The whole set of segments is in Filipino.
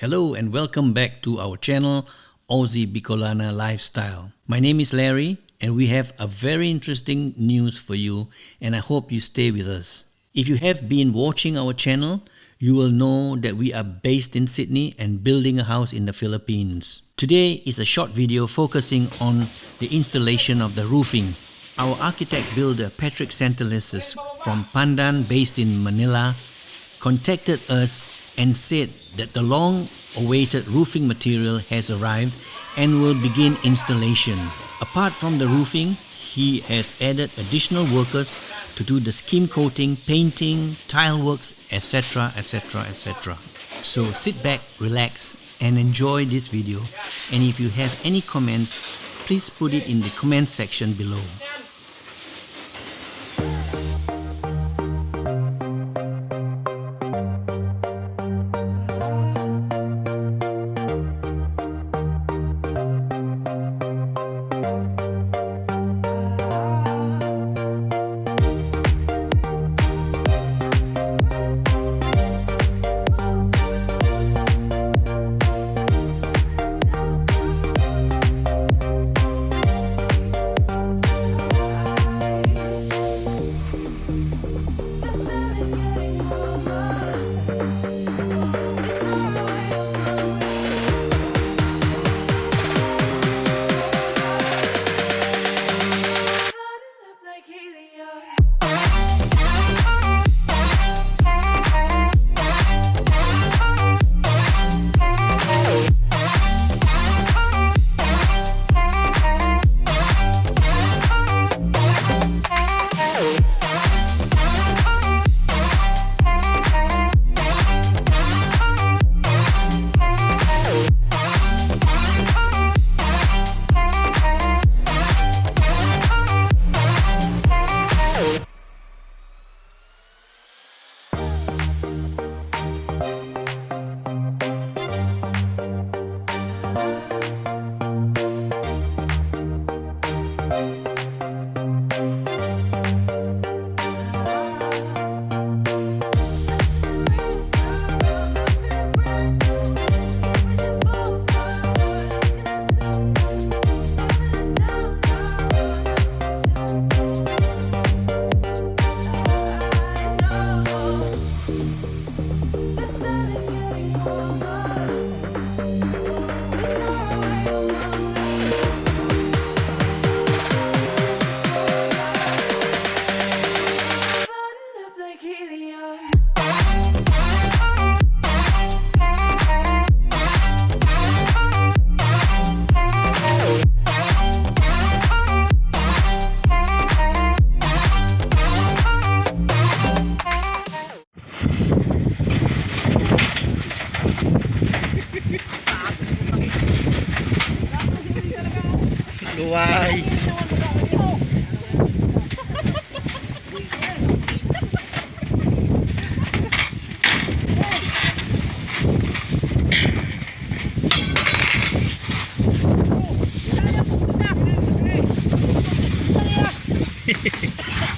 Hello and welcome back to our channel, Aussie Bicolana Lifestyle. My name is Larry and we have a very interesting news for you and I hope you stay with us. If you have been watching our channel, you will know that we are based in Sydney and building a house in the Philippines. Today is a short video focusing on the installation of the roofing. Our architect builder Patrick Santelises from Pandan based in Manila contacted us and said that the long-awaited roofing material has arrived and will begin installation. Apart from the roofing, he has added additional workers to do the skim coating, painting, tile works, etc. etc. etc. So sit back, relax and enjoy this video, and if you have any comments, please put it in the comment section below. Luway.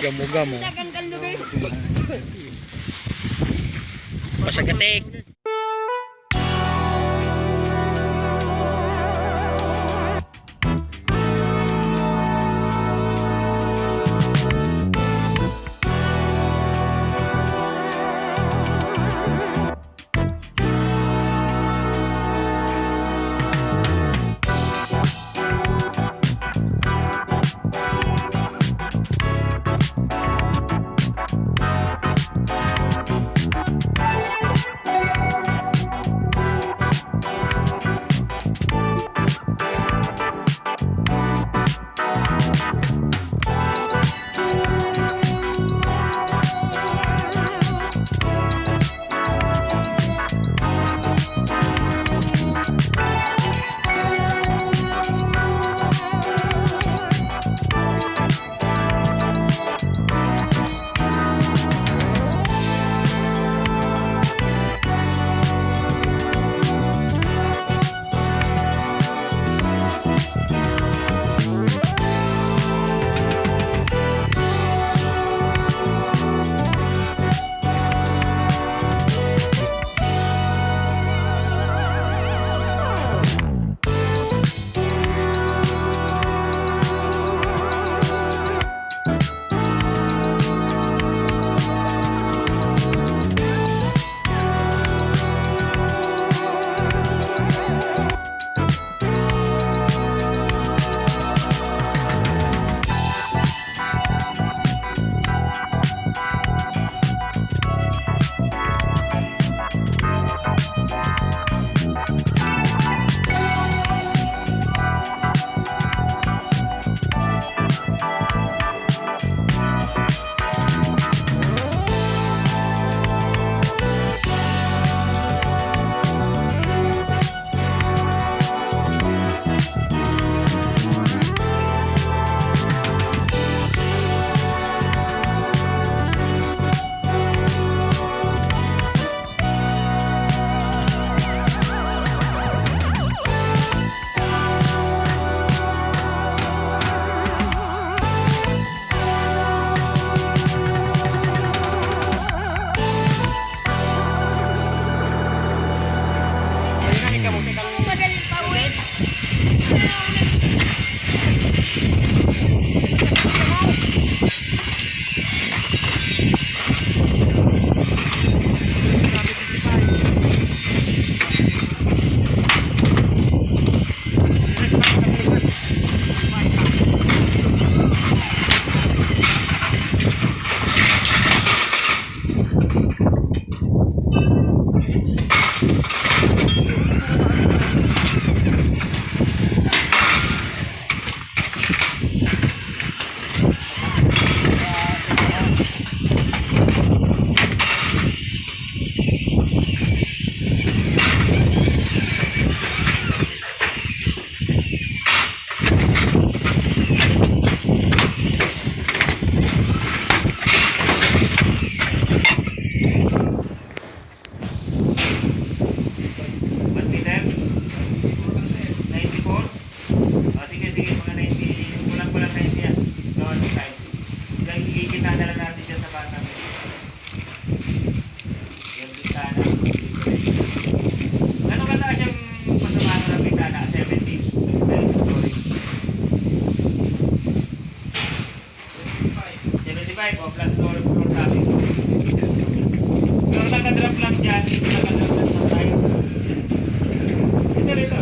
Gamo-gamo. Pasagatik. 25 o plus floor damage. So nakadrop lang siya, dito nakadrop lang sa tayo. Dito. Dito.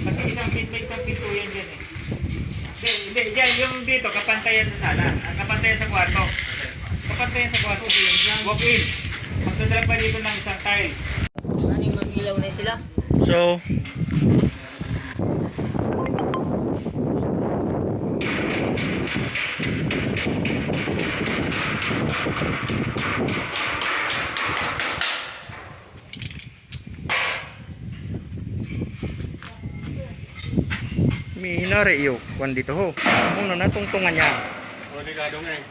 Kasi may isang pintuyan dyan eh. Hindi, dyan yung dito, kapantayan sa sala. Kapantayan sa kwarto. Kapantayan sa kwarto. Walk in. Magdadrop pa dito ng isang tile. Maning mag-ilaw na sila. So, minari iyo kwan dito ho. Muna natungtungan niya. O, delikado nga eh.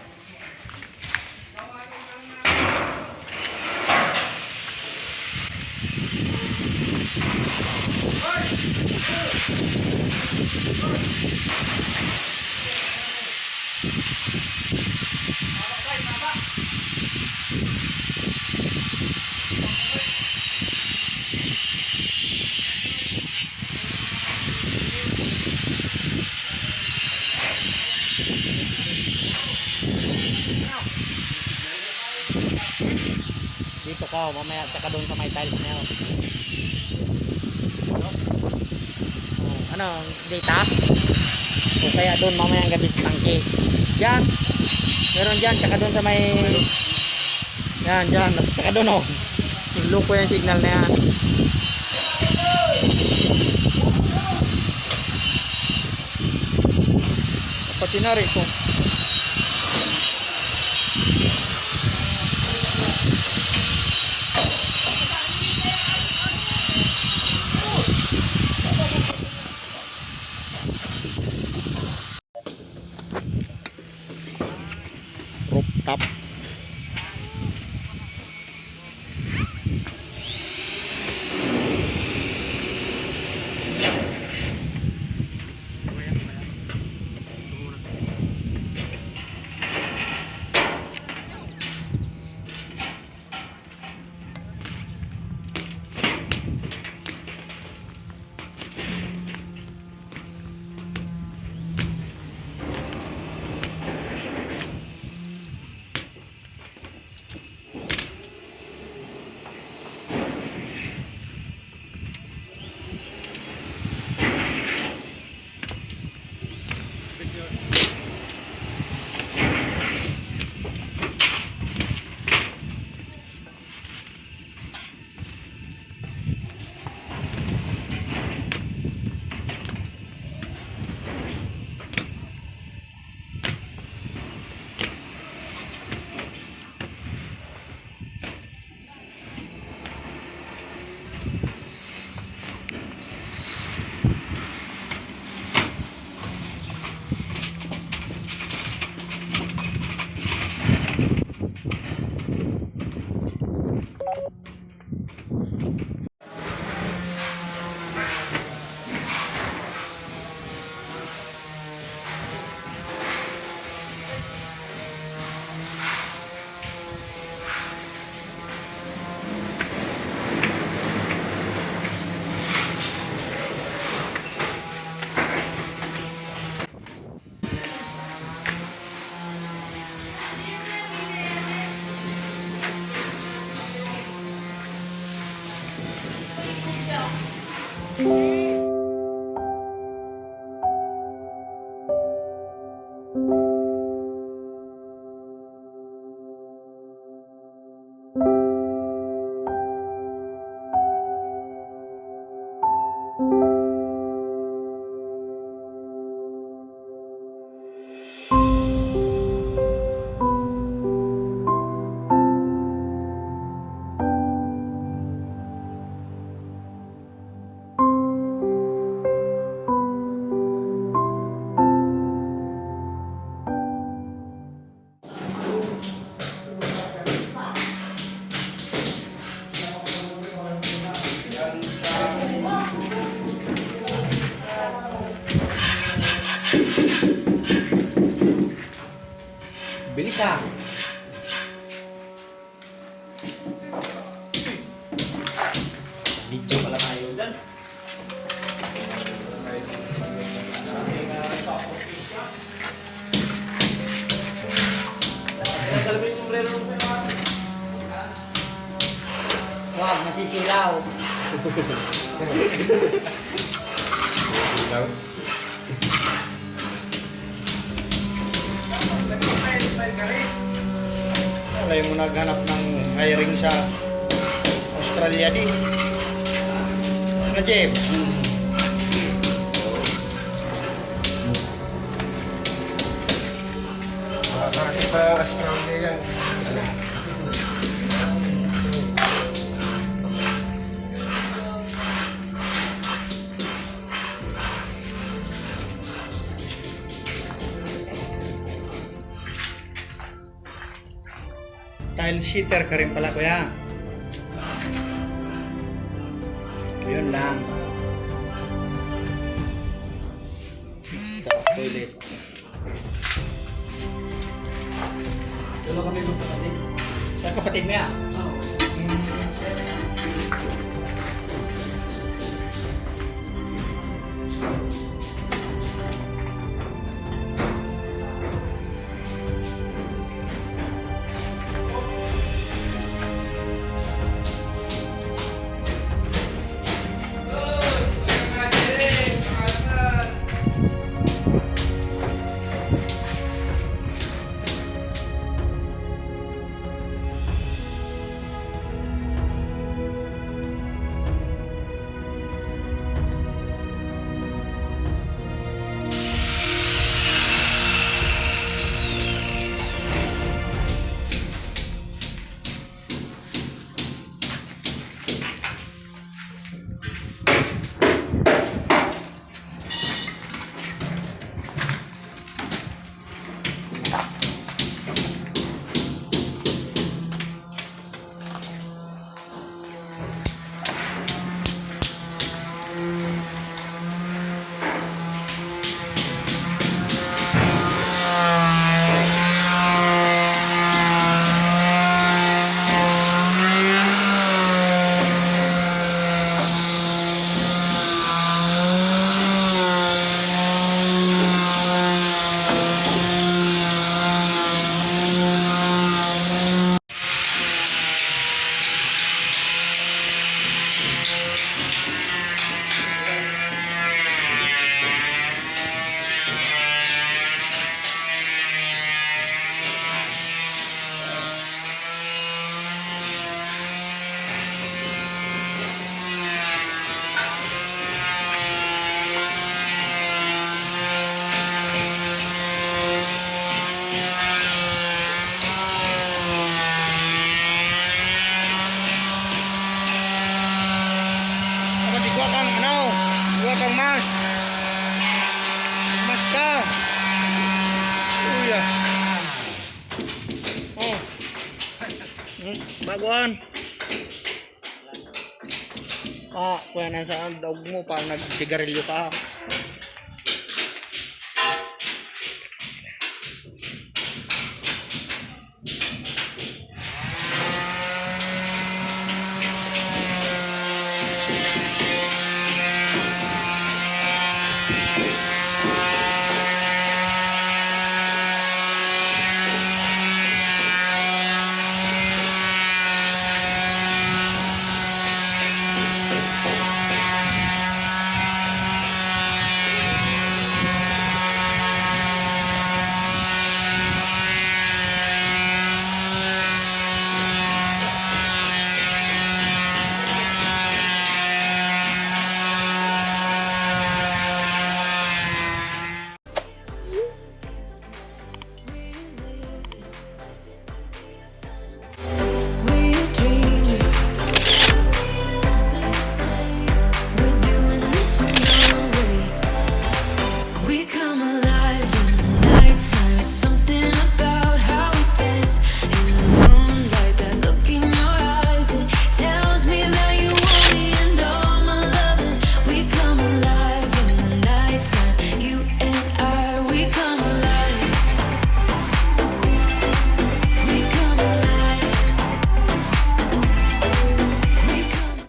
Dito ka, mamaya tsaka doon sa may tiles na yun. Ano, data? O kaya doon mamaya ang gabi sa tangke. Diyan. Meron dyan, tsaka doon sa may... Yan, dyan. Tsaka doon o. Luko yung signal na yan. Pati na rin ito. Rooftop. Bilis ah. Video pala tayo dyan. ilaw. Wala mo naghanap ng hiring sa Australia di. Ano, Jeb? Bakit pa Australia yan? Tile sitter ka rin pala, kuya. Yun lang. Sa toilet. Dalawa kami magkapatid. Sa kapatid mo yan? Oo. Gua kang mas. Mas ka. Uya. Oh. Baguan. Kuya na sa daog mo pa nagsigarilyo ka.